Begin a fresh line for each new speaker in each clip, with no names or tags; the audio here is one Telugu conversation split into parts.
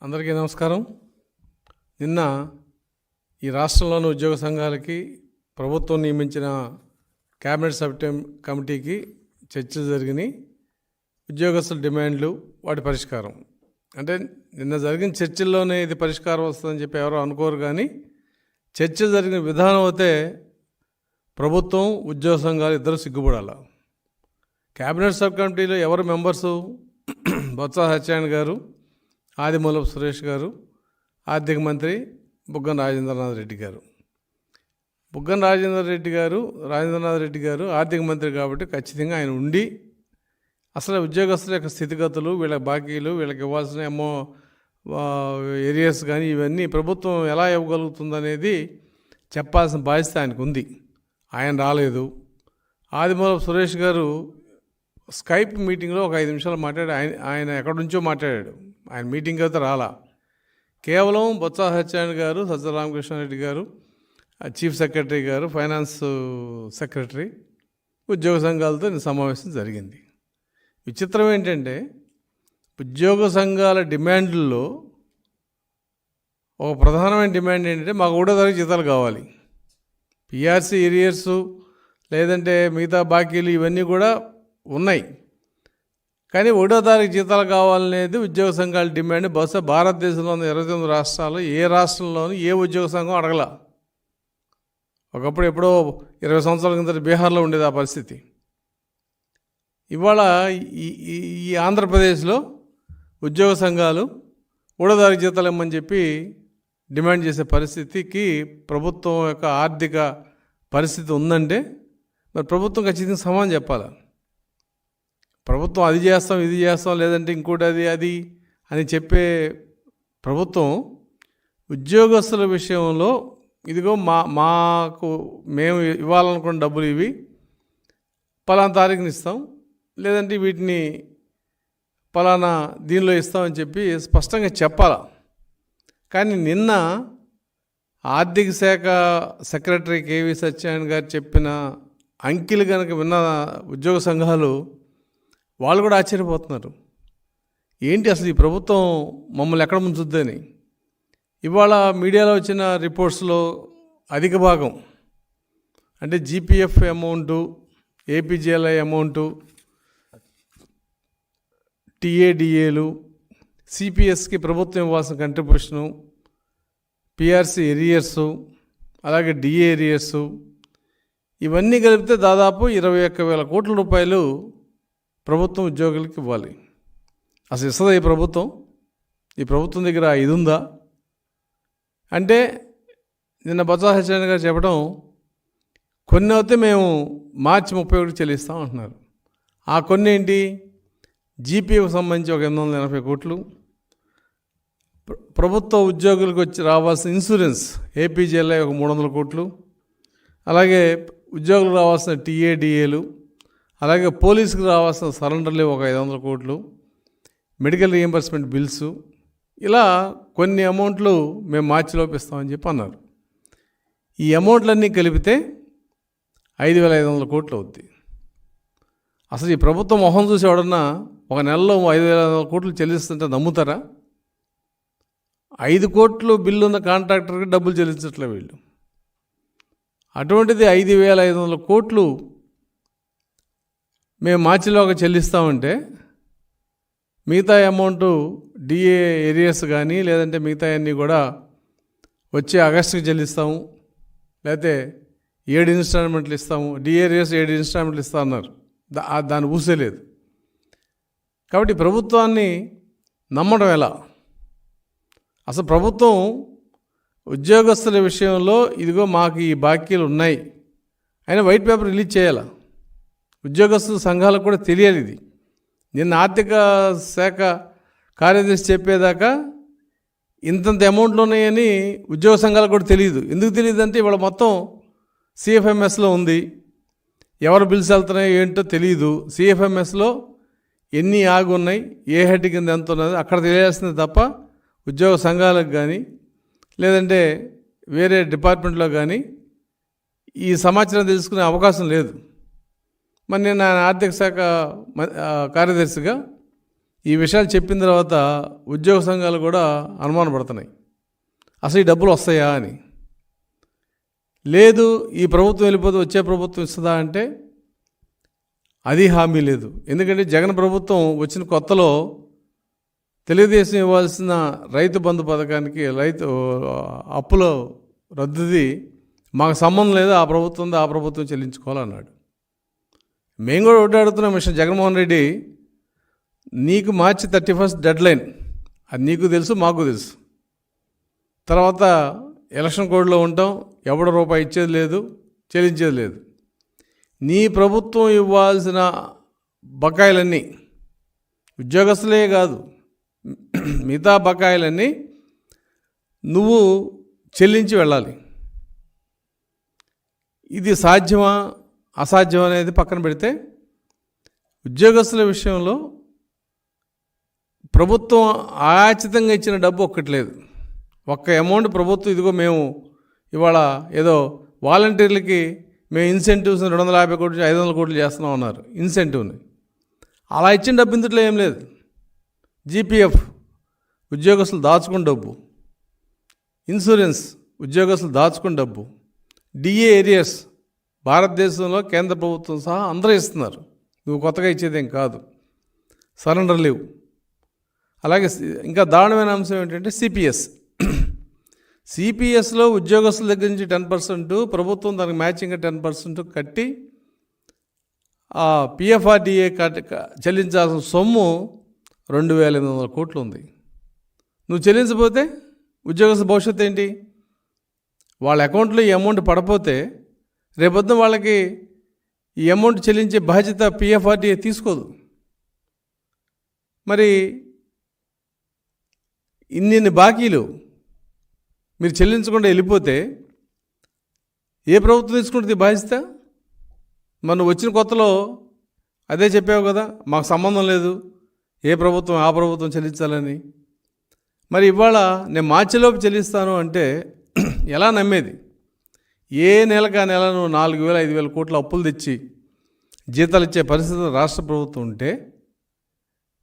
అందరికీ నమస్కారం. నిన్న ఈ రాష్ట్రంలోని ఉద్యోగ సంఘాలకి ప్రభుత్వం నియమించిన క్యాబినెట్ సబ్ కమిటీకి చర్చలు జరిగినాయి. ఉద్యోగస్తుల డిమాండ్లు, వాటి పరిష్కారం. అంటే నిన్న జరిగిన చర్చల్లోనే ఇది పరిష్కారం వస్తుందని చెప్పి ఎవరో అనుకోరు, కానీ చర్చలు జరిగిన విధానం అయితే ప్రభుత్వం, ఉద్యోగ సంఘాలు ఇద్దరు సిగ్గుపడాలి. క్యాబినెట్ సబ్ కమిటీలో ఎవరు మెంబర్సు? బొత్స సత్యనారాయణ గారు, ఆదిమూలపు సురేష్ గారు, ఆర్థిక మంత్రి బుగ్గన రాజేంద్రనాథ్ రెడ్డి గారు. బుగ్గన రాజేంద్రనాథ్ రెడ్డి గారు ఆర్థిక మంత్రి కాబట్టి ఖచ్చితంగా ఆయన ఉండి అసలు ఉద్యోగస్తుల యొక్క స్థితిగతులు, వీళ్ళ బాకీలు, వీళ్ళకి ఇవ్వాల్సిన ఏరియాస్ కానీ ఇవన్నీ ప్రభుత్వం ఎలా ఇవ్వగలుగుతుందనేది చెప్పాల్సిన బాధ్యత ఆయనకు ఉంది. ఆయన రాలేదు. ఆదిమూలపు సురేష్ గారు స్కైప్ మీటింగ్లో ఒక 5 నిమిషాలు మాట్లాడి ఆయన ఎక్కడి నుంచో మాట్లాడాడు. ఆయన మీటింగ్ అయితే రాలా. కేవలం బొత్స సత్యనారాయణ గారు, సజ్జల రామకృష్ణారెడ్డి గారు, చీఫ్ సెక్రటరీ గారు, ఫైనాన్స్ సెక్రటరీ, ఉద్యోగ సంఘాలతో సమావేశం జరిగింది. విచిత్రం ఏంటంటే ఉద్యోగ సంఘాల డిమాండ్లలో ఒక ప్రధానమైన డిమాండ్ ఏంటంటే మాకు 1వ తారీఖు జీతాలు కావాలి. పిఆర్సీ ఏరియర్సు లేదంటే మిగతా బాకీలు ఇవన్నీ కూడా ఉన్నాయి, కానీ 1వ తారీఖు జీతాలు కావాలనేది ఉద్యోగ సంఘాల డిమాండ్. బహుశా భారతదేశంలోని 29 రాష్ట్రాలు ఏ రాష్ట్రంలోనూ ఏ ఉద్యోగ సంఘం అడగల. ఒకప్పుడు ఎప్పుడో 20 సంవత్సరాల కింద బీహార్లో ఉండేది ఆ పరిస్థితి. ఇవాళ ఈ ఆంధ్రప్రదేశ్లో ఉద్యోగ సంఘాలు 1వ తారీఖు జీతాలు ఇమ్మని చెప్పి డిమాండ్ చేసే పరిస్థితికి ప్రభుత్వం యొక్క ఆర్థిక పరిస్థితి ఉందంటే మరి ప్రభుత్వం ఖచ్చితంగా సమాధానం చెప్పాలి. ప్రభుత్వం అది చేస్తాం, ఇది చేస్తాం, లేదంటే ఇంకోటి అది అని చెప్పే ప్రభుత్వం ఉద్యోగస్తుల విషయంలో ఇదిగో మాకు మేము ఇవ్వాలనుకున్న డబ్బులు ఇవి, పలానా తారీఖుని ఇస్తాం, లేదంటే వీటిని పలానా దీనిలో ఇస్తామని చెప్పి స్పష్టంగా చెప్పాలి. కానీ నిన్న ఆర్థిక శాఖ సెక్రటరీ కేవీ సత్యనారాయణ గారు చెప్పిన అంకెలు కనుక విన్న ఉద్యోగ సంఘాలు వాళ్ళు కూడా ఆశ్చర్యపోతున్నారు. ఏంటి అసలు ఈ ప్రభుత్వం మమ్మల్ని ఎక్కడ ముంచుద్దని. ఇవాళ మీడియాలో వచ్చిన రిపోర్ట్స్లో అధిక భాగం అంటే జీపీఎఫ్ అమౌంటు, ఏపీజీఎల్ఐ అమౌంటు, టీఏడిఏలు, సిపిఎస్కి ప్రభుత్వం ఇవ్వాల్సిన కంట్రిబ్యూషను, పిఆర్సీ ఏరియర్సు, అలాగే డిఏ ఏరియర్సు, ఇవన్నీ కలిపితే దాదాపు 21,000 కోట్ల రూపాయలు ప్రభుత్వం ఉద్యోగులకి ఇవ్వాలి. అసలు ఇస్తుందా ఈ ప్రభుత్వం? ఈ ప్రభుత్వం దగ్గర ఇది ఉందా అంటే నిన్న బొత్స సత్యనారాయణ గారు చెప్పడం, కొన్ని అయితే మేము మార్చి 31 చెల్లిస్తాం అంటున్నారు. ఆ కొన్ని ఏంటి? జీపీఎఫ్ సంబంధించి ఒక 880 కోట్లు, ప్రభుత్వ ఉద్యోగులకు వచ్చి రావాల్సిన ఇన్సూరెన్స్ ఏపీజీఎల్ఐ ఒక 300 కోట్లు, అలాగే ఉద్యోగులకు రావాల్సిన టీఏడిఏలు, అలాగే పోలీసుకు రావాల్సిన సరెండర్లు ఒక 500 కోట్లు, మెడికల్ రీఎంబర్స్మెంట్ బిల్సు, ఇలా కొన్ని అమౌంట్లు మేము మార్చిలోపు ఇస్తామని చెప్పి అన్నారు. ఈ అమౌంట్లన్నీ కలిపితే 5,500 కోట్లు అవుద్ది. అసలు ఈ ప్రభుత్వం మొహం చూసి ఎవడన్నా ఒక నెలలో 5,500 కోట్లు చెల్లిస్తుంటే నమ్ముతారా? 5 కోట్లు బిల్లు ఉన్న కాంట్రాక్టర్కి డబ్బులు చెల్లించట్లే వీళ్ళు. అటువంటిది 5,500 కోట్లు మేము మార్చిలోగా చెల్లిస్తామంటే మిగతా అమౌంటు డిఏ ఏరియర్స్ కానీ లేదంటే మిగతా అన్నీ కూడా వచ్చే ఆగస్టుకి చెల్లిస్తాము, లేకపోతే 7 ఇన్స్టాల్మెంట్లు ఇస్తాము. డిఏ ఏరియర్స్ 7 ఇన్స్టాల్మెంట్లు ఇస్తా అన్నారు, దాన్ని ఊసేలేదు. కాబట్టి ప్రభుత్వాన్ని నమ్మడం ఎలా? అసలు ప్రభుత్వం ఉద్యోగస్తుల విషయంలో ఇదిగో మాకు ఈ బాకీలు ఉన్నాయి అయినా వైట్ పేపర్ రిలీజ్ చేయాలా? ఉద్యోగస్తుల సంఘాలకు కూడా తెలియాలి ఇది. నిన్న ఆర్థిక శాఖ కార్యదర్శి చెప్పేదాకా ఇంతంత అమౌంట్లు ఉన్నాయని ఉద్యోగ సంఘాలకు కూడా తెలియదు. ఎందుకు తెలియదు అంటే ఇవాళ మొత్తం సిఎఫ్ఎంఎస్లో ఉంది, ఎవరు బిల్స్ వెళ్తున్నాయో ఏంటో తెలియదు. సిఎఫ్ఎంఎస్లో ఎన్ని ఆగి ఉన్నాయి, ఏ హెడ్ కింద ఎంత ఉన్నది అక్కడ తెలియాల్సింది తప్ప ఉద్యోగ సంఘాలకు కానీ లేదంటే వేరే డిపార్ట్మెంట్లో కానీ ఈ సమాచారం తెలుసుకునే అవకాశం లేదు. మరి నేను ఆర్థిక శాఖ కార్యదర్శిగా ఈ విషయాలు చెప్పిన తర్వాత ఉద్యోగ సంఘాలు కూడా అనుమానపడుతున్నాయి, అసలు ఈ డబ్బులు వస్తాయా అని. లేదు, ఈ ప్రభుత్వం వెళ్ళిపోతే వచ్చే ప్రభుత్వం ఇస్తుందా అంటే అది హామీ లేదు. ఎందుకంటే జగన్ ప్రభుత్వం వచ్చిన కొత్తలో తెలుగుదేశం ఇవ్వాల్సిన రైతు బంధు పథకానికి రైతు అప్పుల రద్దుది మాకు సంబంధం లేదు, ఆ ప్రభుత్వం చెల్లించుకోవాలన్నాడు. మేము కూడా ఒకటి అడుగుతున్నాం, మిస్టర్ జగన్మోహన్ రెడ్డి, నీకు మార్చి 31 డెడ్లైన్, అది నీకు తెలుసు, మాకు తెలుసు. తర్వాత ఎలక్షన్ కోడ్లో ఉంటాం, ఎవడ రూపాయి ఇచ్చేది లేదు, చెల్లించేది లేదు. నీ ప్రభుత్వం ఇవ్వాల్సిన బకాయిలన్నీ, ఉద్యోగస్తులే కాదు మిగతా బకాయిలన్నీ నువ్వు చెల్లించి వెళ్ళాలి. ఇది సాధ్యమా అసాధ్యం అనేది పక్కన పెడితే, ఉద్యోగస్తుల విషయంలో ప్రభుత్వం ఆచితంగా ఇచ్చిన డబ్బు ఒక్కట్లేదు. ఒక్క అమౌంట్ ప్రభుత్వం ఇదిగో మేము ఇవాళ ఏదో వాలంటీర్లకి మేము ఇన్సెంటివ్స్ 250 కోట్లు 500 కోట్లు చేస్తున్నాం అన్నారు ఇన్సెంటివ్ని. అలా ఇచ్చిన డబ్బు ఇందులో ఏం లేదు. జీపీఎఫ్ ఉద్యోగస్తులు దాచుకున్న డబ్బు, ఇన్సూరెన్స్ ఉద్యోగస్తులు దాచుకున్న డబ్బు, డిఏ ఏరియర్స్ భారతదేశంలో కేంద్ర ప్రభుత్వం సహా అందరూ ఇస్తున్నారు, నువ్వు కొత్తగా ఇచ్చేదేం కాదు. సరెండర్ లీవ్, అలాగే ఇంకా దారుణమైన అంశం ఏంటంటే సిపిఎస్లో ఉద్యోగస్తుల దగ్గర నుంచి 10%, ప్రభుత్వం దానికి మ్యాచింగ్గా 10% కట్టి ఆ పిఎఫ్ఆర్డిఏ చెల్లించాల్సిన సొమ్ము 2,800 కోట్లు ఉంది. నువ్వు చెల్లించకపోతే ఉద్యోగస్తుల భవిష్యత్తు ఏంటి? వాళ్ళ అకౌంట్లో ఈ అమౌంట్ పడపోతే రేపొద్దున వాళ్ళకి ఈ అమౌంట్ చెల్లించే బాధ్యత పిఎఫ్ఆర్డిఏ తీసుకోదు. మరి ఇన్ని బాకీలు మీరు చెల్లించకుండా వెళ్ళిపోతే ఏ ప్రభుత్వం తీసుకుంటుంది బాధ్యత? మనం వచ్చిన కొత్తలో అదే చెప్పావు కదా, మాకు సంబంధం లేదు, ఏ ప్రభుత్వం ఆ ప్రభుత్వం చెల్లించాలని. మరి ఇవాళ నేను మార్చిలోపు చెల్లిస్తాను అంటే ఎలా నమ్మేది? ఏ నెలకు ఆ నెల నువ్వు 4,000 5,000 కోట్ల అప్పులు తెచ్చి జీతాలు ఇచ్చే పరిస్థితి రాష్ట్ర ప్రభుత్వం ఉంటే,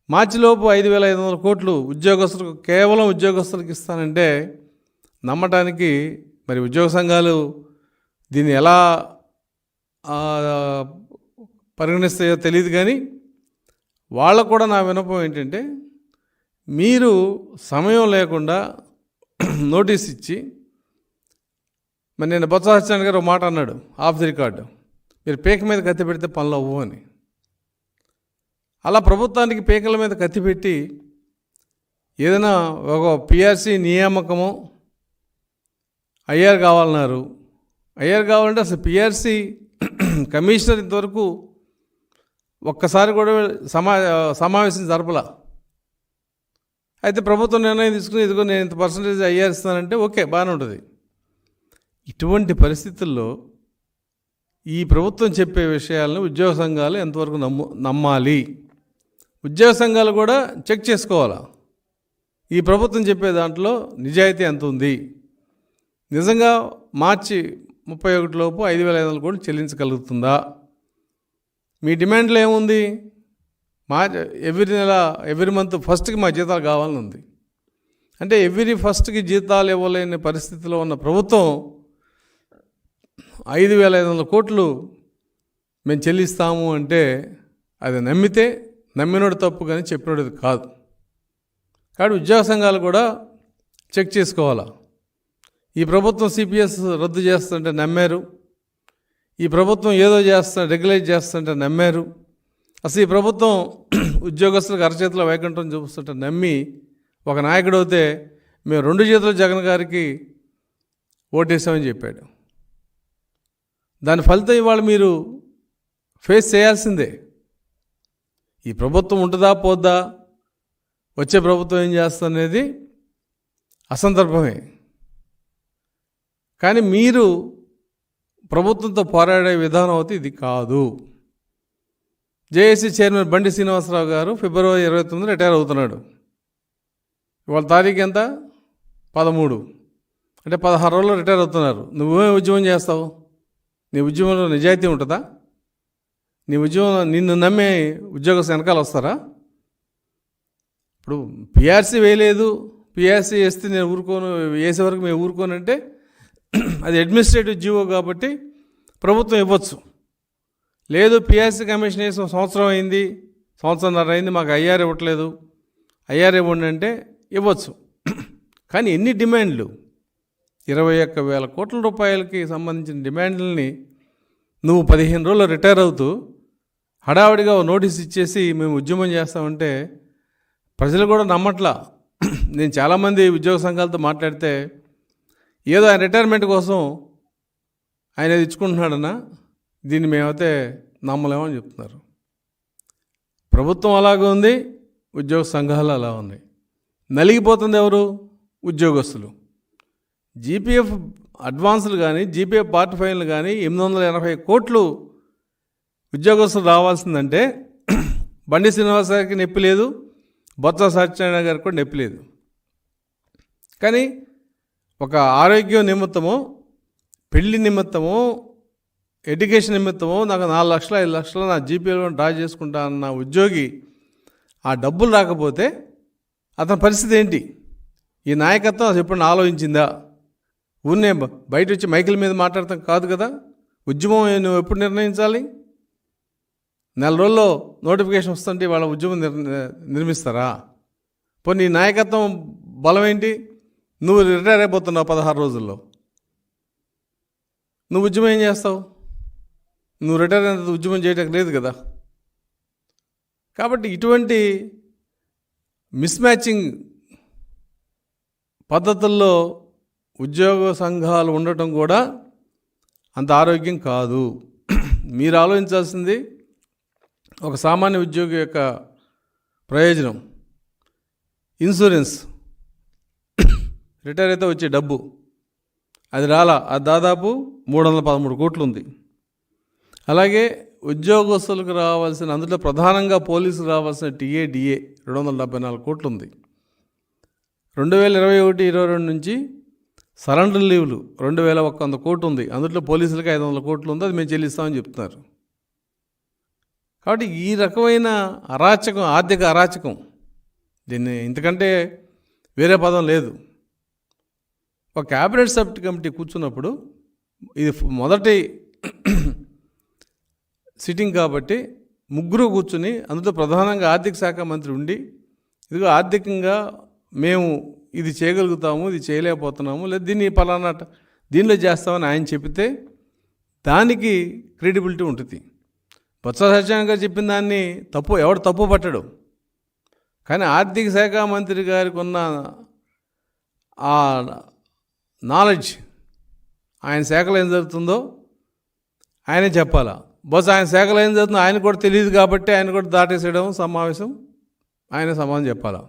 మార్చిలోపు 5,500 కోట్లు ఉద్యోగస్తులకు కేవలం ఉద్యోగస్తులకు ఇస్తానంటే నమ్మటానికి మరి ఉద్యోగ సంఘాలు దీన్ని ఎలా పరిగణిస్తాయో తెలియదు. కానీ వాళ్ళకు కూడా నా విన్నపం ఏంటంటే, మీరు సమయం లేకుండా నోటీస్ ఇచ్చి, మరి నేను బొత్స సత్యనారాయణ గారు ఒక మాట అన్నాడు ఆఫ్ ది రికార్డు, మీరు పీక మీద కత్తి పెడితే పనులు అవ్వు అని. అలా ప్రభుత్వానికి పీకల మీద కత్తి పెట్టి ఏదైనా ఒక పిఆర్సీ నియామకమో ఐఆర్ కావాలన్నారు. ఐఆర్ కావాలంటే అసలు పిఆర్సీ కమిషనర్ ఇంతవరకు ఒక్కసారి కూడా సమావేశం జరపలా. అయితే ప్రభుత్వం నిర్ణయం తీసుకుని ఇదిగో నేను ఇంత పర్సంటేజ్ ఐఆర్ ఇస్తానంటే ఓకే, బాగానే ఉంటుంది. ఇటువంటి పరిస్థితుల్లో ఈ ప్రభుత్వం చెప్పే విషయాలను ఉద్యోగ సంఘాలు ఎంతవరకు నమ్మాలి? ఉద్యోగ సంఘాలు కూడా చెక్ చేసుకోవాలా, ఈ ప్రభుత్వం చెప్పే దాంట్లో నిజాయితీ ఎంత ఉంది, నిజంగా మార్చి 31 లోపు 5,500 కోట్లు చెల్లించగలుగుతుందా? మీ డిమాండ్లో ఏముంది? ఎవ్రీ మంత్ ఫస్ట్కి మా జీతాలు కావాలని ఉంది. అంటే ఎవ్రీ ఫస్ట్కి జీతాలు ఇవ్వలేని పరిస్థితిలో ఉన్న ప్రభుత్వం 5,500 కోట్లు మేము చెల్లిస్తాము అంటే అది నమ్మితే నమ్మినోడు తప్పు కానీ చెప్పినోడు కాదు. కాబట్టి ఉద్యోగ సంఘాలు కూడా చెక్ చేసుకోవాలా. ఈ ప్రభుత్వం సిపిఎస్ రద్దు చేస్తుంటే నమ్మారు, ఈ ప్రభుత్వం ఏదో రెగ్యులేట్ చేస్తుంటే నమ్మారు, అసలు ఈ ప్రభుత్వం ఉద్యోగస్తులకు అరచేతిలో వైకుంఠం చూపిస్తుంటే నమ్మి ఒక నాయకుడు అయితే మేము 2 చేతులు జగన్ గారికి ఓటేసామని చెప్పాడు. దాని ఫలితం ఇవాళ మీరు ఫేస్ చేయాల్సిందే. ఈ ప్రభుత్వం ఉంటుందా పోద్దా, వచ్చే ప్రభుత్వం ఏం చేస్తుందనేది అసందర్భమే. కానీ మీరు ప్రభుత్వంతో పోరాడే విధానం అయితే ఇది కాదు. జేఏసీ చైర్మన్ బండి శ్రీనివాసరావు గారు ఫిబ్రవరి 29 రిటైర్ అవుతున్నాడు. ఇవాళ తారీఖు ఎంత? 13. అంటే 16 రోజుల్లో రిటైర్ అవుతున్నారు. నువ్వేం ఉద్యమం చేస్తావు? నీ ఉద్యమంలో నిజాయితీ ఉంటుందా? నీ ఉద్యమం నిన్ను నమ్మే ఉద్యోగస్తులు వెనకాల వస్తారా? ఇప్పుడు పిఆర్సీ వేయలేదు, పిఆర్సీ వేస్తే నేను ఊరుకోను, వేసే వరకు మేము ఊరుకోనంటే అది అడ్మినిస్ట్రేటివ్ జీవో కాబట్టి ప్రభుత్వం ఇవ్వచ్చు. లేదు పిఆర్సీ కమిషన్ వేసి సంవత్సరం అయింది, సంవత్సరంన్నర అయింది, మాకు ఐఆర్ ఇవ్వట్లేదు, ఐఆర్ ఇవ్వండి అంటే ఇవ్వచ్చు. కానీ ఎన్ని డిమాండ్లు, 21,000 కోట్ల రూపాయలకి సంబంధించిన డిమాండ్లని నువ్వు 15 రోజులు రిటైర్ అవుతూ హడావిడిగా నోటీస్ ఇచ్చేసి మేము ఉద్యమం చేస్తామంటే ప్రజలు కూడా నమ్మట్లా. నేను చాలామంది ఉద్యోగ సంఘాలతో మాట్లాడితే ఏదో ఆయన రిటైర్మెంట్ కోసం ఆయన ఇచ్చుకుంటున్నాడన్నా, దీన్ని మేమైతే నమ్మలేమని చెప్తున్నారు. ప్రభుత్వం అలాగే ఉంది, ఉద్యోగ సంఘాలు అలా ఉన్నాయి. నలిగిపోతుంది ఎవరు? ఉద్యోగస్తులు. జీపీఎఫ్ అడ్వాన్సులు కానీ జీపీఎఫ్ పార్ట్ ఫైన్లు కానీ 880 కోట్లు ఉద్యోగస్తులు రావాల్సిందంటే బండి శ్రీనివాస గారికి నొప్పి లేదు, బొత్స సత్యనారాయణ గారికి కూడా నొప్పి లేదు. కానీ ఒక ఆరోగ్యం నిమిత్తమో, పెళ్లి నిమిత్తమో, ఎడ్యుకేషన్ నిమిత్తమో నాకు 4 లక్షలు 5 లక్షలు నా జీపీఎఫ్లో డ్రా చేసుకుంటా అన్న ఉద్యోగి ఆ డబ్బులు రాకపోతే అతని పరిస్థితి ఏంటి? ఈ నాయకత్వం అది ఎప్పుడు ఆలోచించిందా? ఊరినే బయట వచ్చి మైకుల మీద మాట్లాడతాం కాదు కదా. ఉద్యమం నువ్వు ఎప్పుడు నిర్ణయించాలి? నెల రోజుల్లో నోటిఫికేషన్ వస్తుంటే వాళ్ళ ఉద్యమం నిర్మిస్తారా? పోనీ నాయకత్వం బలం ఏంటి? నువ్వు రిటైర్ అయిపోతున్నావు 16 రోజుల్లో, నువ్వు ఉద్యమం ఏం చేస్తావు? నువ్వు రిటైర్ అయిన ఉద్యమం చేయడానికి లేదు కదా. కాబట్టి ఇటువంటి మిస్మ్యాచింగ్ పద్ధతుల్లో ఉద్యోగ సంఘాలు ఉండటం కూడా అంత ఆరోగ్యం కాదు. మీరు ఆలోచించాల్సింది ఒక సామాన్య ఉద్యోగి యొక్క ప్రయోజనం. ఇన్సూరెన్స్, రిటైర్ అయితే వచ్చే డబ్బు అది రాలా, అది దాదాపు 313 కోట్లు ఉంది. అలాగే ఉద్యోగస్తులకు రావాల్సిన, అందులో ప్రధానంగా పోలీసులు రావాల్సిన టీఏ 274 కోట్లు ఉంది. 2021-22 నుంచి సరెండర్ లీవ్లు 2,100 కోట్లు ఉంది. అందులో పోలీసులకి 500 కోట్లు ఉంది, అది మేము చెల్లిస్తామని చెప్తున్నారు. కాబట్టి ఈ రకమైన అరాచకం, ఆర్థిక అరాచకం, దీన్ని ఇంతకంటే వేరే పదం లేదు. ఒక క్యాబినెట్ సబ్ కమిటీ కూర్చున్నప్పుడు, ఇది మొదటి సిట్టింగ్ కాబట్టి ముగ్గురు కూర్చుని, అందులో ప్రధానంగా ఆర్థిక శాఖ మంత్రి ఉండి, ఇదిగో ఆర్థికంగా మేము ఇది చేయగలుగుతాము, ఇది చేయలేకపోతున్నాము, లేదా దీన్ని పలానా దీనిలో చేస్తామని ఆయన చెప్తే దానికి క్రెడిబిలిటీ ఉంటుంది. బొత్స సత్యనారాయణ గారు చెప్పిన దాన్ని ఎవడు తప్పు పట్టడు. కానీ ఆర్థిక శాఖ మంత్రి గారికి ఉన్న ఆ నాలెడ్జ్, ఆయన శాఖలో ఏం జరుగుతుందో ఆయనే చెప్పాలా. బొత్స ఆయన శాఖలో ఏం జరుగుతుందో ఆయన కూడా తెలియదు కాబట్టి ఆయన కూడా దాటేసేయడం సమావేశం, ఆయన సమాధానం చెప్పాలా.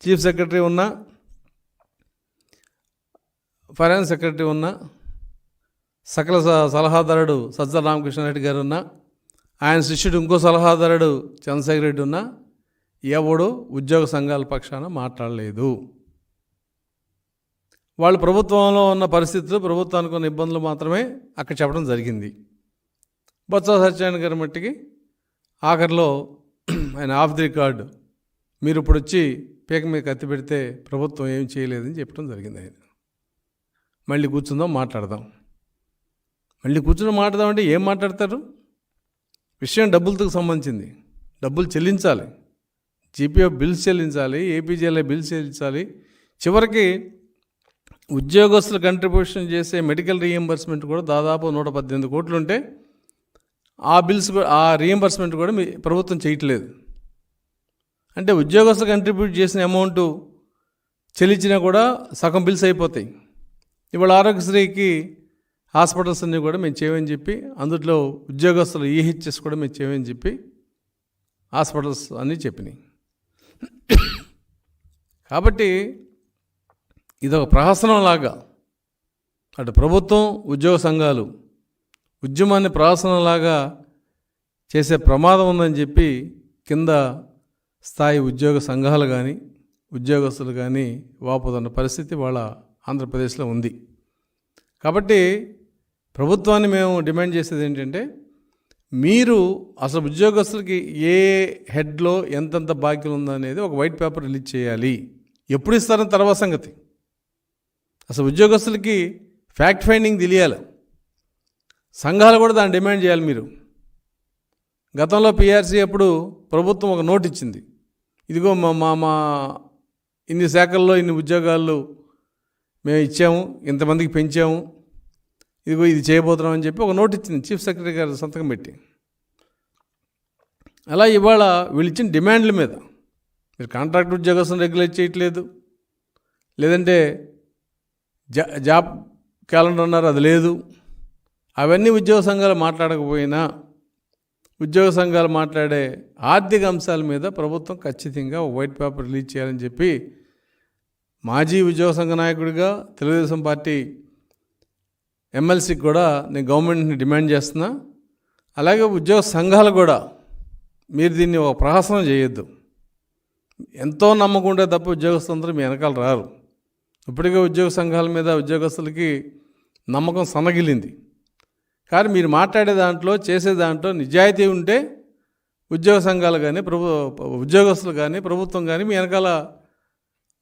చీఫ్ సెక్రటరీ ఉన్నా, ఫైనాన్స్ సెక్రటరీ ఉన్నా, సకల సలహాదారుడు సజ్జల రామకృష్ణారెడ్డి గారు ఉన్నా, ఆయన శిష్యుడు ఇంకో సలహాదారుడు చంద్రశేఖర్ రెడ్డి ఉన్నా, ఎవడు ఉద్యోగ సంఘాల పక్షాన మాట్లాడలేదు. వాళ్ళు ప్రభుత్వంలో ఉన్న పరిస్థితులు, ప్రభుత్వానికి ఉన్న ఇబ్బందులు మాత్రమే అక్కడ చెప్పడం జరిగింది. బొత్స సత్యనారాయణ గారి మట్టికి ఆఖరిలో ఆయన ఆఫ్ ది రికార్డు, మీరు ఇప్పుడు వచ్చి పీక మీద కత్తి పెడితే ప్రభుత్వం ఏం చేయలేదని చెప్పడం జరిగింది. ఆయన మళ్ళీ కూర్చుందాం మాట్లాడదాం. మళ్ళీ కూర్చుని మాట్లాడదామంటే ఏం మాట్లాడతారు? విషయం డబ్బులతో సంబంధించింది, డబ్బులు చెల్లించాలి, జీపీఎఫ్ బిల్స్ చెల్లించాలి, ఏపీజీఎల్ఐ బిల్స్ చెల్లించాలి. చివరికి ఉద్యోగస్తులు కంట్రిబ్యూషన్ చేసే మెడికల్ రీఎంబర్స్మెంట్ కూడా దాదాపు 118 కోట్లు ఉంటే ఆ బిల్స్, ఆ రీఎంబర్స్మెంట్ కూడా ప్రభుత్వం చేయట్లేదు. అంటే ఉద్యోగస్తులు కంట్రిబ్యూట్ చేసిన అమౌంట్ చెల్లించినా కూడా సగం బిల్స్ అయిపోతాయి. ఇవాళ ఆరోగ్యశ్రీకి హాస్పిటల్స్ అన్నీ కూడా మేము చేయమని చెప్పి, అందులో ఉద్యోగస్తులు ఈహెచ్ఎస్ కూడా మేము చేయమని చెప్పి హాస్పిటల్స్ అన్నీ చెప్పినాయి. కాబట్టి ఇదొక ప్రహసనంలాగా, అటు ప్రభుత్వం, ఉద్యోగ సంఘాలు ఉద్యమాన్ని ప్రహసనంలాగా చేసే ప్రమాదం ఉందని చెప్పి కింద స్థాయి ఉద్యోగ సంఘాలు కానీ ఉద్యోగస్తులు కానీ వాపోతున్న పరిస్థితి వాళ్ళ ఆంధ్రప్రదేశ్లో ఉంది. కాబట్టి ప్రభుత్వాన్ని మేము డిమాండ్ చేసేది ఏంటంటే, మీరు అసలు ఉద్యోగస్తులకి ఏ హెడ్లో ఎంతెంత బాకీ ఉందనేది ఒక వైట్ పేపర్ రిలీజ్ చేయాలి. ఎప్పుడు ఇస్తారని తర్వాత సంగతి. అసలు ఉద్యోగస్తులకి ఫ్యాక్ట్ ఫైండింగ్ తెలియాలి. సంఘాలు కూడా దాన్ని డిమాండ్ చేయాలి. మీరు గతంలో పిఆర్సీ అప్పుడు ప్రభుత్వం ఒక నోట్ ఇచ్చింది, ఇదిగో మా ఇన్ని శాఖల్లో ఇన్ని ఉద్యోగాలు మేము ఇచ్చాము, ఇంతమందికి పెంచాము, ఇదిగో ఇది చేయబోతున్నాం అని చెప్పి ఒక నోట్ ఇచ్చింది చీఫ్ సెక్రటరీ గారు సంతకం పెట్టి. అలా ఇవాళ వీళ్ళు ఇచ్చిన డిమాండ్ల మీద మీరు కాంట్రాక్ట్ ఉద్యోగస్తులను రెగ్యులేట్ చేయట్లేదు, లేదంటే జాబ్ క్యాలెండర్ అన్నారు అది లేదు. అవన్నీ ఉద్యోగ సంఘాలు మాట్లాడకపోయినా ఉద్యోగ సంఘాలు మాట్లాడే ఆర్థిక అంశాల మీద ప్రభుత్వం ఖచ్చితంగా వైట్ పేపర్ రిలీజ్ చేయాలని చెప్పి మాజీ ఉద్యోగ సంఘ నాయకుడిగా తెలుగుదేశం పార్టీ ఎమ్మెల్సీకి కూడా నేను గవర్నమెంట్ని డిమాండ్ చేస్తున్నా. అలాగే ఉద్యోగ సంఘాలు కూడా మీరు దీన్ని ఒక ప్రహసనం చేయొద్దు. ఎంతో నమ్మకం ఉంటే తప్ప ఉద్యోగస్తులందరూ మీ వెనకాల రారు. ఇప్పటికే ఉద్యోగ సంఘాల మీద ఉద్యోగస్తులకి నమ్మకం సన్నగిలింది. కానీ మీరు మాట్లాడే దాంట్లో చేసే దాంట్లో నిజాయితీ ఉంటే ఉద్యోగ సంఘాలు కానీ ఉద్యోగస్తులు కానీ ప్రభుత్వం కానీ మీ వెనకాల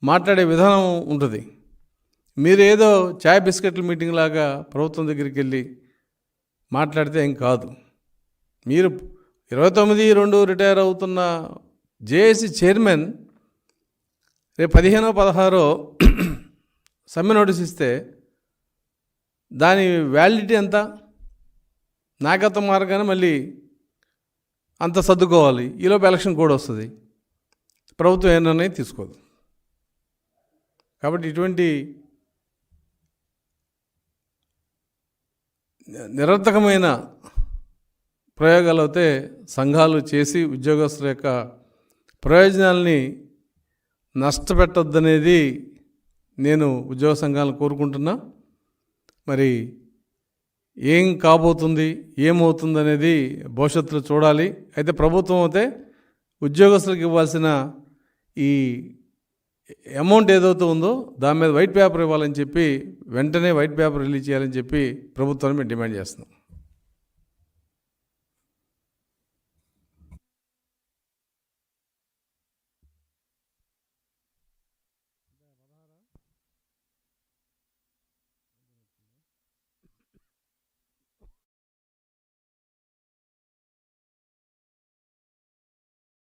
మాట్లాడే విధానం ఉంటుంది. మీరు ఏదో చాయ్ బిస్కెట్ల మీటింగ్ లాగా ప్రభుత్వం దగ్గరికి వెళ్ళి మాట్లాడితే ఏం కాదు. మీరు 29/2 రిటైర్ అవుతున్న జేఏసీ చైర్మన్ రేపు 15, 16 సమ్మె నోటీస్ ఇస్తే దాని వ్యాలిడిటీ ఎంత? నాయకత్వం మారగానే మళ్ళీ అంత సర్దుకోవాలి. ఈలోపు ఎలక్షన్ కూడా వస్తుంది, ప్రభుత్వం ఏ నిర్ణయం తీసుకోదు. కాబట్టి ఇటువంటి నిరర్థకమైన ప్రయోగాలు అయితే సంఘాలు చేసి ఉద్యోగస్తుల యొక్క ప్రయోజనాల్ని నష్టపెట్టొద్దనేది నేను ఉద్యోగ సంఘాలను కోరుకుంటున్నా. మరి ఏం కాబోతుంది, ఏమవుతుంది అనేది భవిష్యత్తులో చూడాలి. అయితే ప్రభుత్వం అయితే ఉద్యోగస్తులకు ఇవ్వాల్సిన ఈ అమౌంట్ ఏదైతే ఉందో దాని మీద వైట్ పేపర్ ఇవ్వాలని చెప్పి వెంటనే వైట్ పేపర్ రిలీజ్ చేయాలని చెప్పి ప్రభుత్వాన్ని మేము డిమాండ్ చేస్తున్నాం.